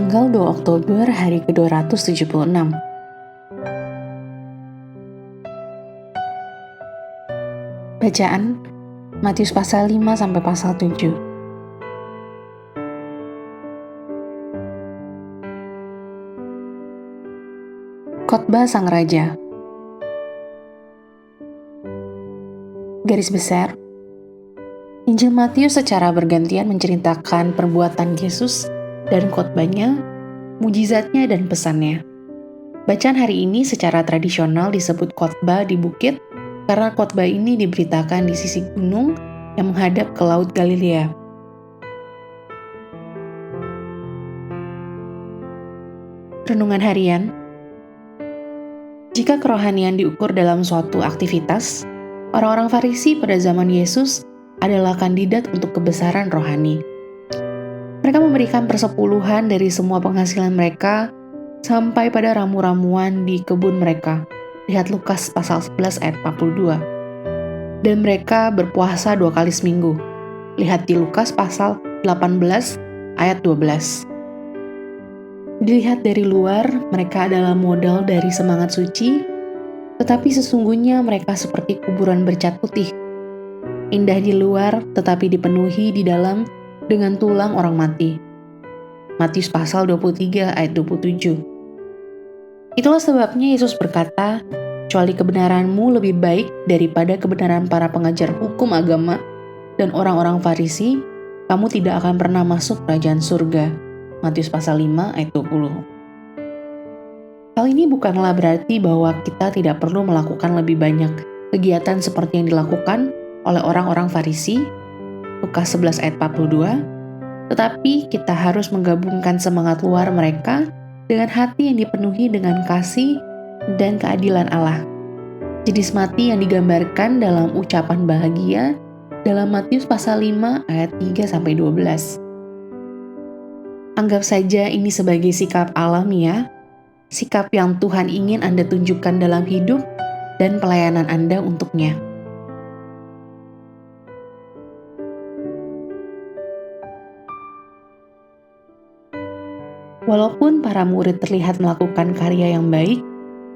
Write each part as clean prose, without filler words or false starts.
Tanggal 2 Oktober hari ke-276. Bacaan Matius pasal 5 sampai pasal 7. Khotbah Sang Raja. Garis besar, Injil Matius secara bergantian menceritakan perbuatan Yesus dan khotbahnya, mujizatnya dan pesannya. Bacaan hari ini secara tradisional disebut khotbah di bukit karena khotbah ini diberitakan di sisi gunung yang menghadap ke Laut Galilea. Renungan harian. Jika kerohanian diukur dalam suatu aktivitas, orang-orang Farisi pada zaman Yesus adalah kandidat untuk kebesaran rohani. Mereka memberikan persepuluhan dari semua penghasilan mereka sampai pada ramu-ramuan di kebun mereka. Lihat Lukas pasal 11 ayat 42. Dan mereka berpuasa 2 kali seminggu. Lihat di Lukas pasal 18 ayat 12. Dilihat dari luar, mereka adalah model dari semangat suci, tetapi sesungguhnya mereka seperti kuburan bercat putih. Indah di luar, tetapi dipenuhi di dalam dengan tulang orang mati. Matius pasal 23 ayat 27. Itulah sebabnya Yesus berkata, kecuali kebenaranmu lebih baik daripada kebenaran para pengajar hukum agama dan orang-orang Farisi, kamu tidak akan pernah masuk kerajaan surga. Matius pasal 5 ayat 20. Hal ini bukanlah berarti bahwa kita tidak perlu melakukan lebih banyak kegiatan seperti yang dilakukan oleh orang-orang Farisi, Lukas 11 ayat 42, tetapi kita harus menggabungkan semangat luar mereka dengan hati yang dipenuhi dengan kasih dan keadilan Allah. Jenis mati yang digambarkan dalam ucapan bahagia dalam Matius pasal 5 ayat 3-12. Anggap saja ini sebagai sikap alamiah, sikap yang Tuhan ingin Anda tunjukkan dalam hidup dan pelayanan Anda untuknya. Walaupun para murid terlihat melakukan karya yang baik,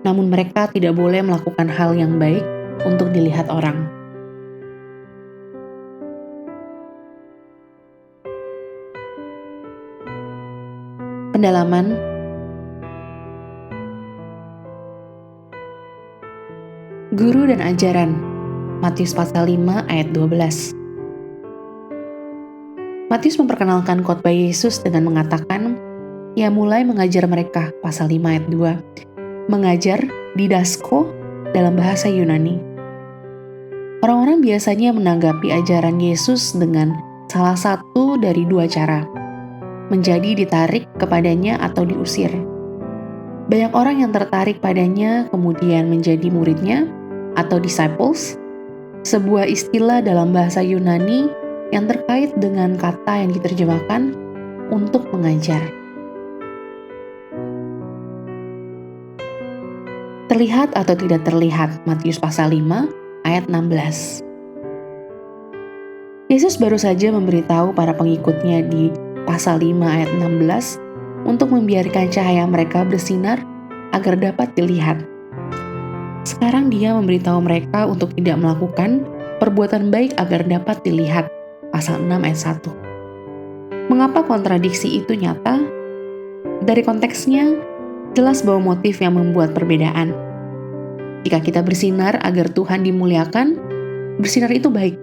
namun mereka tidak boleh melakukan hal yang baik untuk dilihat orang. Pendalaman. Guru dan ajaran. Matius pasal 5 ayat 12. Matius memperkenalkan khotbah Yesus dengan mengatakan, ia mulai mengajar mereka, pasal 5 ayat 2. Mengajar, didasko, dalam bahasa Yunani. Orang-orang biasanya menanggapi ajaran Yesus dengan salah satu dari dua cara. Menjadi ditarik kepadanya atau diusir. Banyak orang yang tertarik padanya kemudian menjadi muridnya atau disciples, sebuah istilah dalam bahasa Yunani yang terkait dengan kata yang diterjemahkan untuk mengajar. Terlihat atau tidak terlihat, Matius pasal 5 ayat 16. Yesus baru saja memberitahu para pengikutnya di pasal 5 ayat 16 untuk membiarkan cahaya mereka bersinar agar dapat dilihat. Sekarang dia memberitahu mereka untuk tidak melakukan perbuatan baik agar dapat dilihat, pasal 6 ayat 1. Mengapa kontradiksi itu nyata? Dari konteksnya, jelas bahwa motif yang membuat perbedaan. Jika kita bersinar agar Tuhan dimuliakan, bersinar itu baik.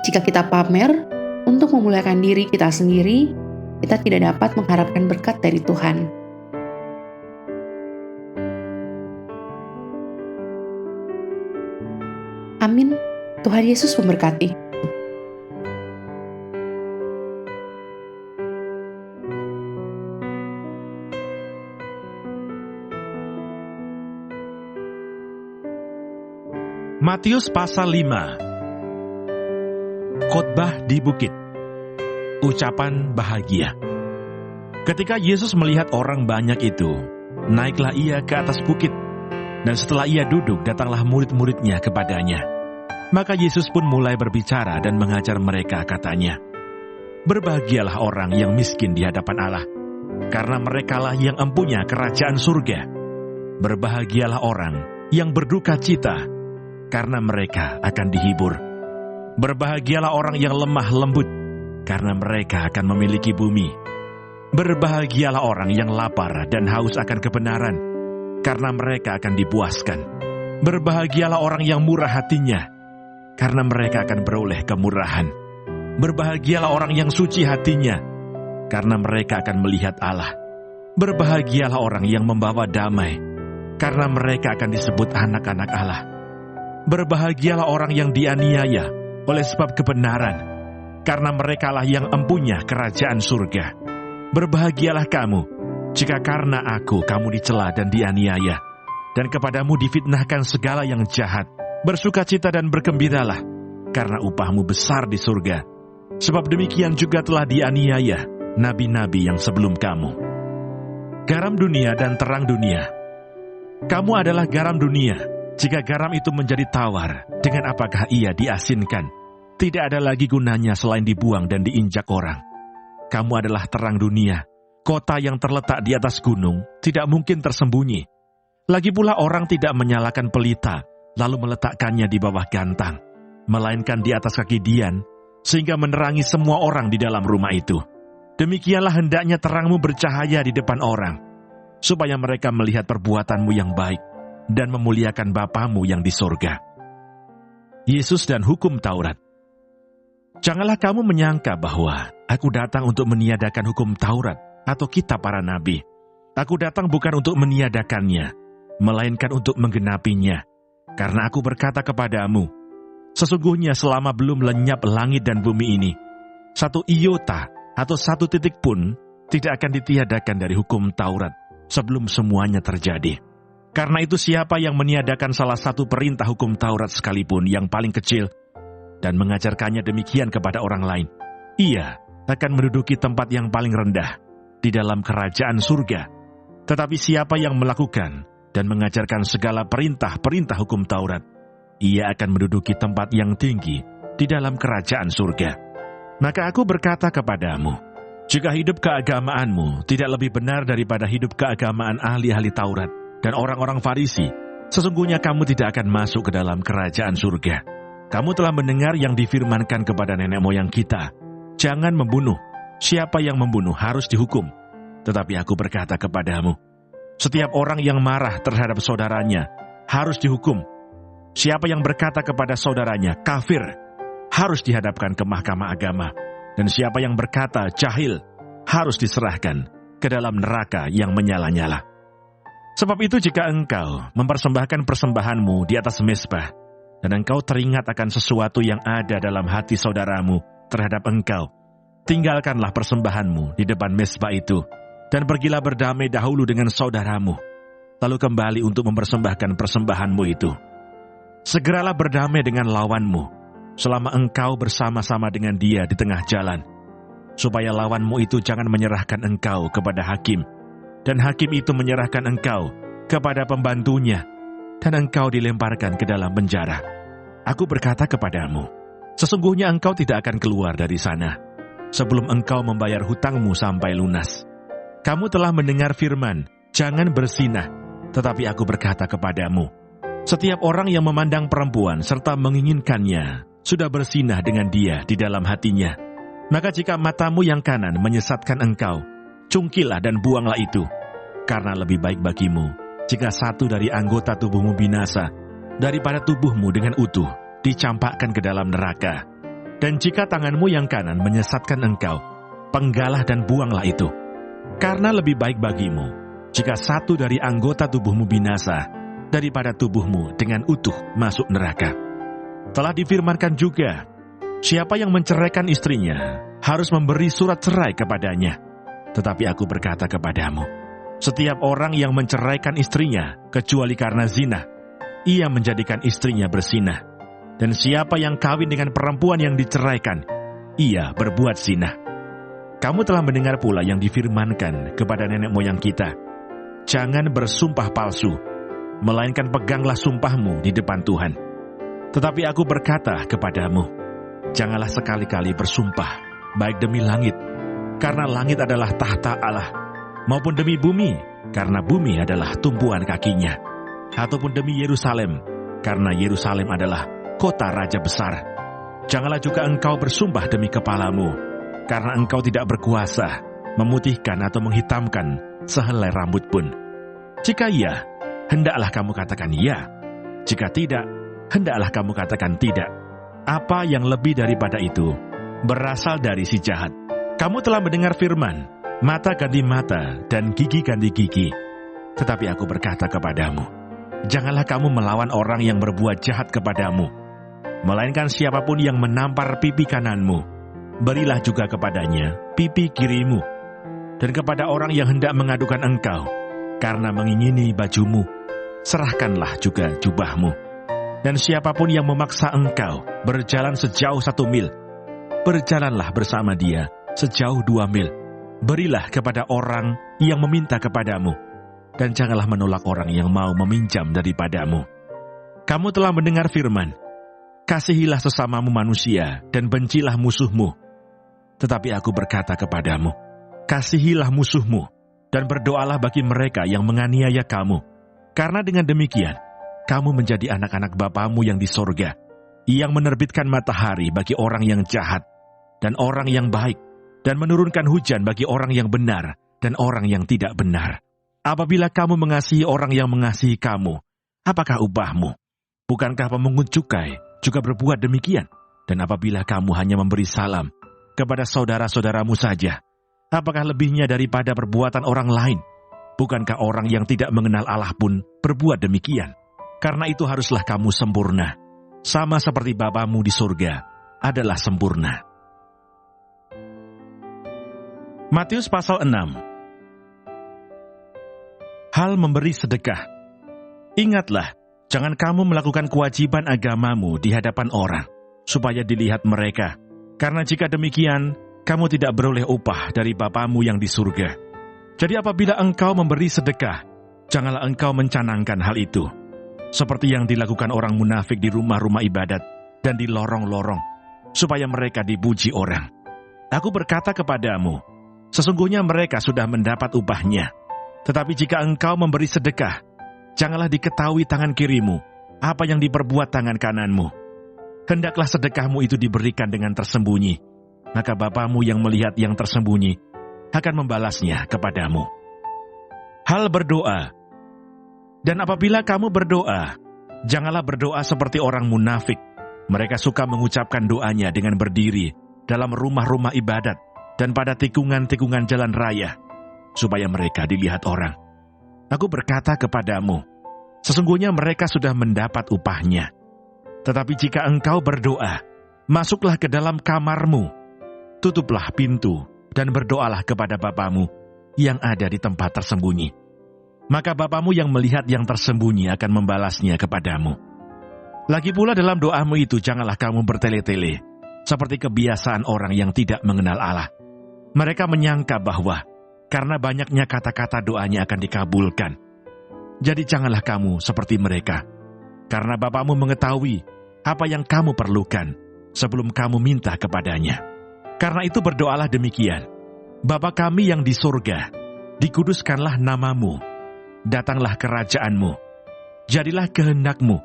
Jika kita pamer untuk memuliakan diri kita sendiri, kita tidak dapat mengharapkan berkat dari Tuhan. Amin. Tuhan Yesus memberkati. Matius pasal 5. Khotbah di bukit. Ucapan bahagia. Ketika Yesus melihat orang banyak itu, naiklah ia ke atas bukit, dan setelah ia duduk, datanglah murid-muridnya kepadanya. Maka Yesus pun mulai berbicara dan mengajar mereka, katanya, berbahagialah orang yang miskin di hadapan Allah, karena merekalah yang empunya kerajaan surga. Berbahagialah orang yang berduka cita, karena mereka akan dihibur. Berbahagialah orang yang lemah lembut, karena mereka akan memiliki bumi. Berbahagialah orang yang lapar dan haus akan kebenaran, karena mereka akan dipuaskan. Berbahagialah orang yang murah hatinya, karena mereka akan beroleh kemurahan. Berbahagialah orang yang suci hatinya, karena mereka akan melihat Allah. Berbahagialah orang yang membawa damai, karena mereka akan disebut anak-anak Allah. Berbahagialah orang yang dianiaya oleh sebab kebenaran, karena merekalah yang empunya kerajaan surga. Berbahagialah kamu, jika karena aku kamu dicela dan dianiaya, dan kepadamu difitnahkan segala yang jahat. Bersukacita dan bergembiralah, karena upahmu besar di surga. Sebab demikian juga telah dianiaya nabi-nabi yang sebelum kamu. Garam dunia dan terang dunia. Kamu adalah garam dunia. Jika garam itu menjadi tawar, dengan apakah ia diasinkan? Tidak ada lagi gunanya selain dibuang dan diinjak orang. Kamu adalah terang dunia. Kota yang terletak di atas gunung tidak mungkin tersembunyi. Lagi pula orang tidak menyalakan pelita, lalu meletakkannya di bawah gantang, melainkan di atas kaki dian, sehingga menerangi semua orang di dalam rumah itu. Demikianlah hendaknya terangmu bercahaya di depan orang, supaya mereka melihat perbuatanmu yang baik, dan memuliakan Bapamu yang di sorga. Yesus dan hukum Taurat. Janganlah kamu menyangka bahwa aku datang untuk meniadakan hukum Taurat atau kitab para nabi. Aku datang bukan untuk meniadakannya, melainkan untuk menggenapinya. Karena aku berkata kepadamu, sesungguhnya selama belum lenyap langit dan bumi ini, satu iota atau satu titik pun tidak akan ditiadakan dari hukum Taurat sebelum semuanya terjadi. Karena itu siapa yang meniadakan salah satu perintah hukum Taurat sekalipun yang paling kecil, dan mengajarkannya demikian kepada orang lain, ia akan menduduki tempat yang paling rendah di dalam kerajaan surga. Tetapi siapa yang melakukan dan mengajarkan segala perintah-perintah hukum Taurat, ia akan menduduki tempat yang tinggi di dalam kerajaan surga. Maka aku berkata kepadamu, jika hidup keagamaanmu tidak lebih benar daripada hidup keagamaan ahli-ahli Taurat dan orang-orang Farisi, sesungguhnya kamu tidak akan masuk ke dalam kerajaan surga. Kamu telah mendengar yang difirmankan kepada nenek moyang kita, jangan membunuh. Siapa yang membunuh harus dihukum. Tetapi aku berkata kepadamu, setiap orang yang marah terhadap saudaranya harus dihukum. Siapa yang berkata kepada saudaranya kafir harus dihadapkan ke mahkamah agama. Dan siapa yang berkata jahil harus diserahkan ke dalam neraka yang menyala-nyala. Sebab itu jika engkau mempersembahkan persembahanmu di atas mezbah, dan engkau teringat akan sesuatu yang ada dalam hati saudaramu terhadap engkau, tinggalkanlah persembahanmu di depan mezbah itu, dan pergilah berdamai dahulu dengan saudaramu, lalu kembali untuk mempersembahkan persembahanmu itu. Segeralah berdamai dengan lawanmu, selama engkau bersama-sama dengan dia di tengah jalan, supaya lawanmu itu jangan menyerahkan engkau kepada hakim, dan hakim itu menyerahkan engkau kepada pembantunya, dan engkau dilemparkan ke dalam penjara. Aku berkata kepadamu, sesungguhnya engkau tidak akan keluar dari sana sebelum engkau membayar hutangmu sampai lunas. Kamu telah mendengar firman, jangan berzinah. Tetapi aku berkata kepadamu, setiap orang yang memandang perempuan serta menginginkannya sudah berzinah dengan dia di dalam hatinya. Maka jika matamu yang kanan menyesatkan engkau, cungkilah dan buanglah itu, karena lebih baik bagimu jika satu dari anggota tubuhmu binasa, daripada tubuhmu dengan utuh dicampakkan ke dalam neraka. Dan jika tanganmu yang kanan menyesatkan engkau, penggalah dan buanglah itu. Karena lebih baik bagimu jika satu dari anggota tubuhmu binasa, daripada tubuhmu dengan utuh masuk neraka. Telah difirmankan juga, siapa yang menceraikan istrinya harus memberi surat cerai kepadanya. Tetapi aku berkata kepadamu, setiap orang yang menceraikan istrinya, kecuali karena zina, ia menjadikan istrinya berzinah. Dan siapa yang kawin dengan perempuan yang diceraikan, ia berbuat zina. Kamu telah mendengar pula yang difirmankan kepada nenek moyang kita, jangan bersumpah palsu, melainkan peganglah sumpahmu di depan Tuhan. Tetapi aku berkata kepadamu, janganlah sekali-kali bersumpah, baik demi langit, karena langit adalah tahta Allah, maupun demi bumi, karena bumi adalah tumpuan kakinya, ataupun demi Yerusalem, karena Yerusalem adalah kota raja besar. Janganlah juga engkau bersumpah demi kepalamu, karena engkau tidak berkuasa memutihkan atau menghitamkan sehelai rambut pun. Jika iya, hendaklah kamu katakan ya. Jika tidak, hendaklah kamu katakan tidak. Apa yang lebih daripada itu berasal dari si jahat. Kamu telah mendengar firman, mata ganti mata dan gigi ganti gigi. Tetapi aku berkata kepadamu, janganlah kamu melawan orang yang berbuat jahat kepadamu, melainkan siapapun yang menampar pipi kananmu, berilah juga kepadanya pipi kirimu. Dan kepada orang yang hendak mengadukan engkau karena mengingini bajumu, serahkanlah juga jubahmu. Dan siapapun yang memaksa engkau berjalan sejauh 1 mil, berjalanlah bersama dia sejauh 2 mil. Berilah kepada orang yang meminta kepadamu, dan janganlah menolak orang yang mau meminjam daripadamu. Kamu telah mendengar firman, kasihilah sesamamu manusia dan bencilah musuhmu. Tetapi aku berkata kepadamu, kasihilah musuhmu dan berdoalah bagi mereka yang menganiaya kamu. Karena dengan demikian, kamu menjadi anak-anak Bapamu yang di sorga, yang menerbitkan matahari bagi orang yang jahat dan orang yang baik, dan menurunkan hujan bagi orang yang benar dan orang yang tidak benar. Apabila kamu mengasihi orang yang mengasihi kamu, apakah upahmu? Bukankah pemungut cukai juga berbuat demikian? Dan apabila kamu hanya memberi salam kepada saudara-saudaramu saja, apakah lebihnya daripada perbuatan orang lain? Bukankah orang yang tidak mengenal Allah pun berbuat demikian? Karena itu haruslah kamu sempurna, sama seperti Bapamu di surga adalah sempurna. Matius pasal 6. Hal memberi sedekah. Ingatlah, jangan kamu melakukan kewajiban agamamu di hadapan orang, supaya dilihat mereka. Karena jika demikian, kamu tidak beroleh upah dari Bapamu yang di surga. Jadi apabila engkau memberi sedekah, janganlah engkau mencanangkan hal itu, seperti yang dilakukan orang munafik di rumah-rumah ibadat dan di lorong-lorong, supaya mereka dipuji orang. Aku berkata kepadamu, sesungguhnya mereka sudah mendapat upahnya. Tetapi jika engkau memberi sedekah, janganlah diketahui tangan kirimu apa yang diperbuat tangan kananmu. Hendaklah sedekahmu itu diberikan dengan tersembunyi, maka Bapamu yang melihat yang tersembunyi akan membalasnya kepadamu. Hal berdoa. Dan apabila kamu berdoa, janganlah berdoa seperti orang munafik. Mereka suka mengucapkan doanya dengan berdiri dalam rumah-rumah ibadat dan pada tikungan-tikungan jalan raya, supaya mereka dilihat orang. Aku berkata kepadamu, sesungguhnya mereka sudah mendapat upahnya. Tetapi jika engkau berdoa, masuklah ke dalam kamarmu, tutuplah pintu, dan berdoalah kepada Bapamu yang ada di tempat tersembunyi. Maka Bapamu yang melihat yang tersembunyi akan membalasnya kepadamu. Lagi pula dalam doamu itu janganlah kamu bertele-tele, seperti kebiasaan orang yang tidak mengenal Allah. Mereka menyangka bahwa karena banyaknya kata-kata doanya akan dikabulkan. Jadi janganlah kamu seperti mereka, karena Bapamu mengetahui apa yang kamu perlukan sebelum kamu minta kepadanya. Karena itu berdoalah demikian, Bapa kami yang di surga, dikuduskanlah namamu, datanglah kerajaanmu, jadilah kehendakmu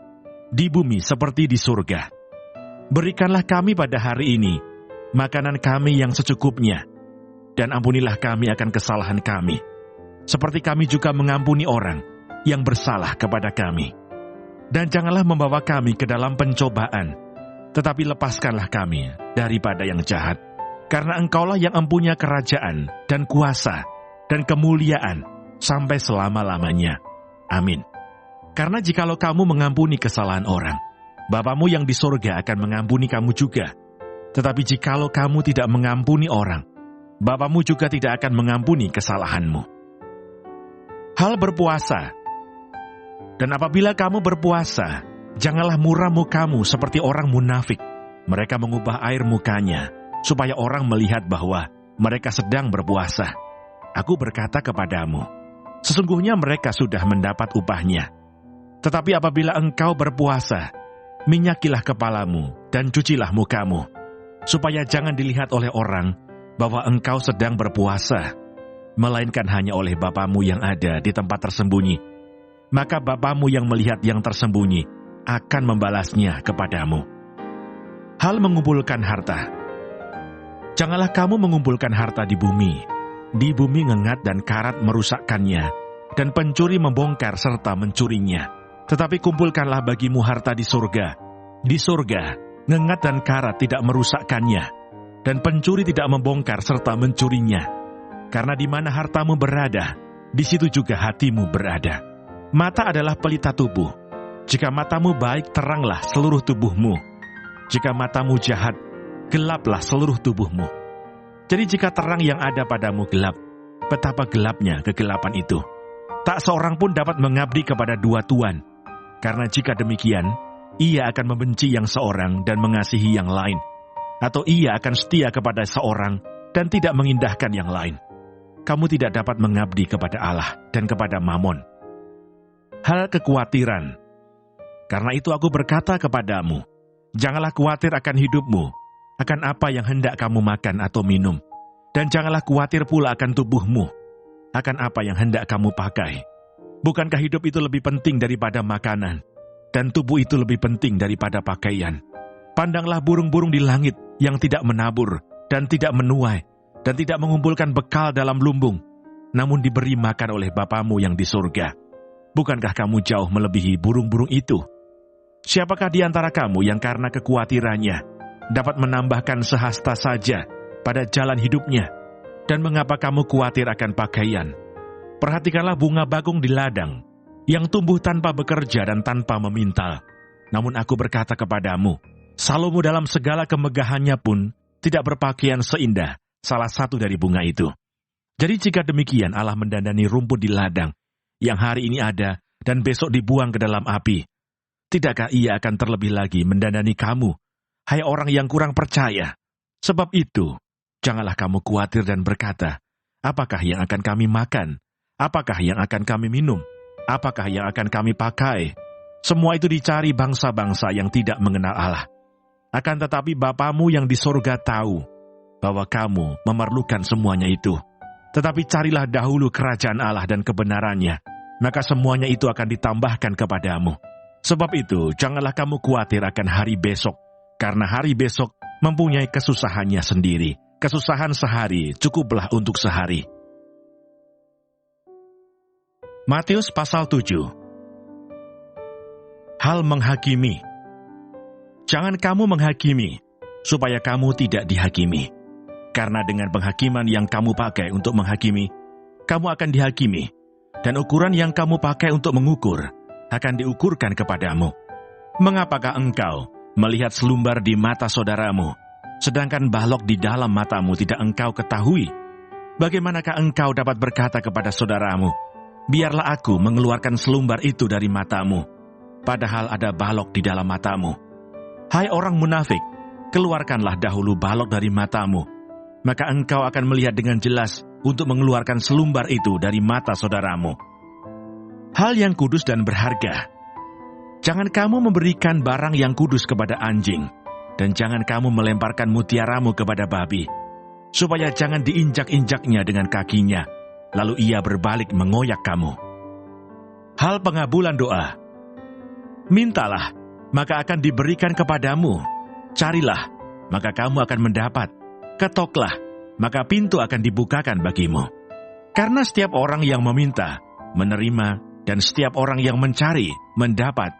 di bumi seperti di surga. Berikanlah kami pada hari ini makanan kami yang secukupnya, dan ampunilah kami akan kesalahan kami, seperti kami juga mengampuni orang yang bersalah kepada kami. Dan janganlah membawa kami ke dalam pencobaan, tetapi lepaskanlah kami daripada yang jahat. Karena engkaulah yang empunya kerajaan dan kuasa dan kemuliaan sampai selama-lamanya. Amin. Karena jikalau kamu mengampuni kesalahan orang, Bapamu yang di surga akan mengampuni kamu juga. Tetapi jikalau kamu tidak mengampuni orang, Bapamu juga tidak akan mengampuni kesalahanmu. Hal berpuasa. Dan apabila kamu berpuasa, janganlah muram mukamu seperti orang munafik. Mereka mengubah air mukanya, supaya orang melihat bahwa mereka sedang berpuasa. Aku berkata kepadamu, sesungguhnya mereka sudah mendapat upahnya. Tetapi apabila engkau berpuasa, minyakilah kepalamu dan cucilah mukamu, supaya jangan dilihat oleh orang bahwa engkau sedang berpuasa, melainkan hanya oleh Bapamu yang ada di tempat tersembunyi. Maka Bapamu yang melihat yang tersembunyi akan membalasnya kepadamu. Hal mengumpulkan harta. Janganlah kamu mengumpulkan harta di bumi. Di bumi ngengat dan karat merusakkannya, dan pencuri membongkar serta mencurinya. Tetapi kumpulkanlah bagimu harta di surga. Di surga, ngengat dan karat tidak merusakkannya, dan pencuri tidak membongkar serta mencurinya. Karena di mana hartamu berada, di situ juga hatimu berada. Mata adalah pelita tubuh. Jika matamu baik, teranglah seluruh tubuhmu. Jika matamu jahat, gelaplah seluruh tubuhmu. Jadi jika terang yang ada padamu gelap, betapa gelapnya kegelapan itu. Tak seorang pun dapat mengabdi kepada dua tuan. Karena jika demikian, ia akan membenci yang seorang dan mengasihi yang lain. Atau ia akan setia kepada seorang dan tidak mengindahkan yang lain. Kamu tidak dapat mengabdi kepada Allah dan kepada Mamon. Hal kekhawatiran. Karena itu aku berkata kepadamu, janganlah khawatir akan hidupmu, akan apa yang hendak kamu makan atau minum. Dan janganlah khawatir pula akan tubuhmu, akan apa yang hendak kamu pakai. Bukankah hidup itu lebih penting daripada makanan, dan tubuh itu lebih penting daripada pakaian? Pandanglah burung-burung di langit yang tidak menabur, dan tidak menuai, dan tidak mengumpulkan bekal dalam lumbung, namun diberi makan oleh Bapamu yang di surga. Bukankah kamu jauh melebihi burung-burung itu? Siapakah di antara kamu yang karena kekhawatirannya dapat menambahkan sehasta saja pada jalan hidupnya? Dan mengapa kamu khawatir akan pakaian? Perhatikanlah bunga bagong di ladang, yang tumbuh tanpa bekerja dan tanpa memintal. Namun aku berkata kepadamu, Salomo dalam segala kemegahannya pun tidak berpakaian seindah salah satu dari bunga itu. Jadi jika demikian Allah mendandani rumput di ladang, yang hari ini ada dan besok dibuang ke dalam api, tidakkah ia akan terlebih lagi mendandani kamu, hai orang yang kurang percaya? Sebab itu, janganlah kamu khawatir dan berkata, apakah yang akan kami makan? Apakah yang akan kami minum? Apakah yang akan kami pakai? Semua itu dicari bangsa-bangsa yang tidak mengenal Allah. Akan tetapi Bapamu yang di sorga tahu bahwa kamu memerlukan semuanya itu. Tetapi carilah dahulu kerajaan Allah dan kebenarannya, maka semuanya itu akan ditambahkan kepadamu. Sebab itu, janganlah kamu khawatir akan hari besok, karena hari besok mempunyai kesusahannya sendiri. Kesusahan sehari cukuplah untuk sehari. Matius pasal 7. Hal menghakimi. Jangan kamu menghakimi, supaya kamu tidak dihakimi. Karena dengan penghakiman yang kamu pakai untuk menghakimi, kamu akan dihakimi, dan ukuran yang kamu pakai untuk mengukur akan diukurkan kepadamu. Mengapakah engkau melihat selumbar di mata saudaramu, sedangkan balok di dalam matamu tidak engkau ketahui? Bagaimanakah engkau dapat berkata kepada saudaramu, biarlah aku mengeluarkan selumbar itu dari matamu, padahal ada balok di dalam matamu? Hai orang munafik, keluarkanlah dahulu balok dari matamu, maka engkau akan melihat dengan jelas untuk mengeluarkan selumbar itu dari mata saudaramu. Hal yang kudus dan berharga. Jangan kamu memberikan barang yang kudus kepada anjing, dan jangan kamu melemparkan mutiaramu kepada babi, supaya jangan diinjak-injaknya dengan kakinya, lalu ia berbalik mengoyak kamu. Hal pengabulan doa. Mintalah, maka akan diberikan kepadamu. Carilah, maka kamu akan mendapat. Ketoklah, maka pintu akan dibukakan bagimu. Karena setiap orang yang meminta, menerima, dan setiap orang yang mencari, mendapat,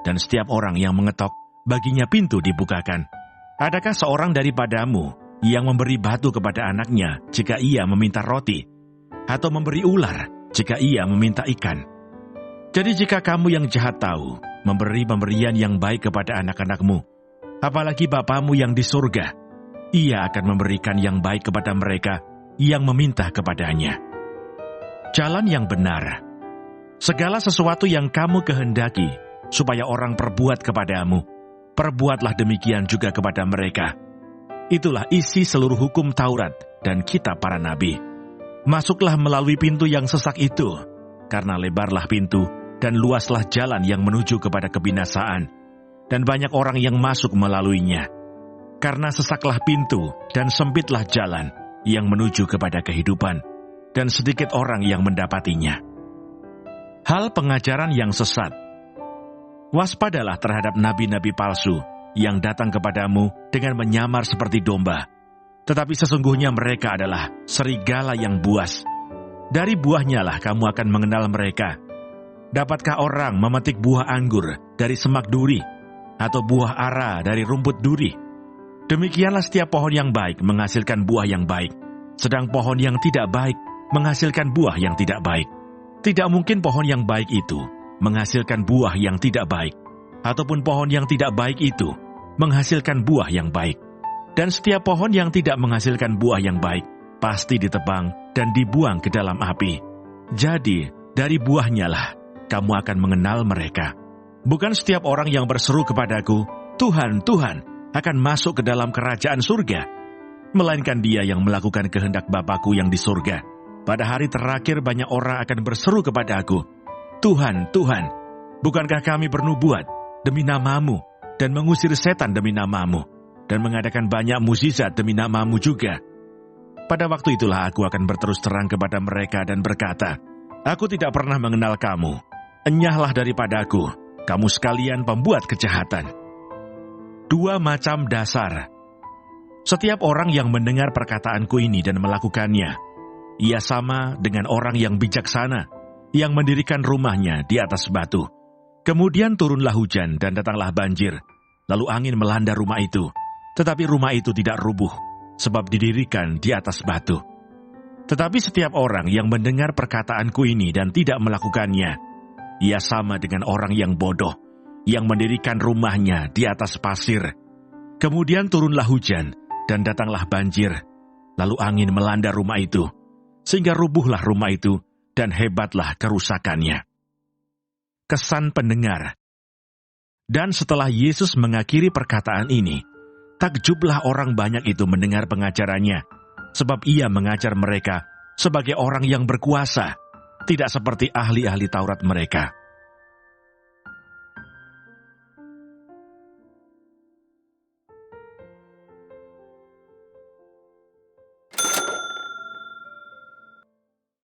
dan setiap orang yang mengetok, baginya pintu dibukakan. Adakah seorang daripadamu yang memberi batu kepada anaknya jika ia meminta roti, atau memberi ular jika ia meminta ikan? Jadi jika kamu yang jahat tahu memberi pemberian yang baik kepada anak-anakmu, apalagi Bapamu yang di surga, ia akan memberikan yang baik kepada mereka yang meminta kepadanya. Jalan yang benar. Segala sesuatu yang kamu kehendaki supaya orang perbuat kepadamu, perbuatlah demikian juga kepada mereka. Itulah isi seluruh hukum Taurat dan kitab para nabi. Masuklah melalui pintu yang sesak itu, karena lebarlah pintu dan luaslah jalan yang menuju kepada kebinasaan, dan banyak orang yang masuk melaluinya. Karena sesaklah pintu dan sempitlah jalan yang menuju kepada kehidupan, dan sedikit orang yang mendapatinya. Hal pengajaran yang sesat. Waspadalah terhadap nabi-nabi palsu yang datang kepadamu dengan menyamar seperti domba, tetapi sesungguhnya mereka adalah serigala yang buas. Dari buahnya lah kamu akan mengenal mereka. Dapatkah orang memetik buah anggur dari semak duri, atau buah ara dari rumput duri? Demikianlah setiap pohon yang baik menghasilkan buah yang baik, sedang pohon yang tidak baik menghasilkan buah yang tidak baik. Tidak mungkin pohon yang baik itu menghasilkan buah yang tidak baik, ataupun pohon yang tidak baik itu menghasilkan buah yang baik. Dan setiap pohon yang tidak menghasilkan buah yang baik pasti ditebang dan dibuang ke dalam api. Jadi, dari buahnya lah kamu akan mengenal mereka. Bukan setiap orang yang berseru kepadaku, Tuhan, Tuhan, akan masuk ke dalam kerajaan surga, melainkan dia yang melakukan kehendak Bapa-Ku yang di surga. Pada hari terakhir banyak orang akan berseru kepada aku, Tuhan, Tuhan, bukankah kami bernubuat demi nama-Mu, dan mengusir setan demi nama-Mu, dan mengadakan banyak mukjizat demi nama-Mu juga? Pada waktu itulah aku akan berterus terang kepada mereka dan berkata, aku tidak pernah mengenal kamu. Enyahlah daripadaku, kamu sekalian pembuat kejahatan. 2 macam dasar. Setiap orang yang mendengar perkataanku ini dan melakukannya, ia sama dengan orang yang bijaksana, yang mendirikan rumahnya di atas batu. Kemudian turunlah hujan dan datanglah banjir, lalu angin melanda rumah itu. Tetapi rumah itu tidak rubuh, sebab didirikan di atas batu. Tetapi setiap orang yang mendengar perkataanku ini dan tidak melakukannya, ia sama dengan orang yang bodoh, yang mendirikan rumahnya di atas pasir. Kemudian turunlah hujan, dan datanglah banjir, lalu angin melanda rumah itu, sehingga rubuhlah rumah itu, dan hebatlah kerusakannya. Kesan pendengar. Dan setelah Yesus mengakhiri perkataan ini, takjublah orang banyak itu mendengar pengajarannya, sebab ia mengajar mereka sebagai orang yang berkuasa, tidak seperti ahli-ahli Taurat mereka.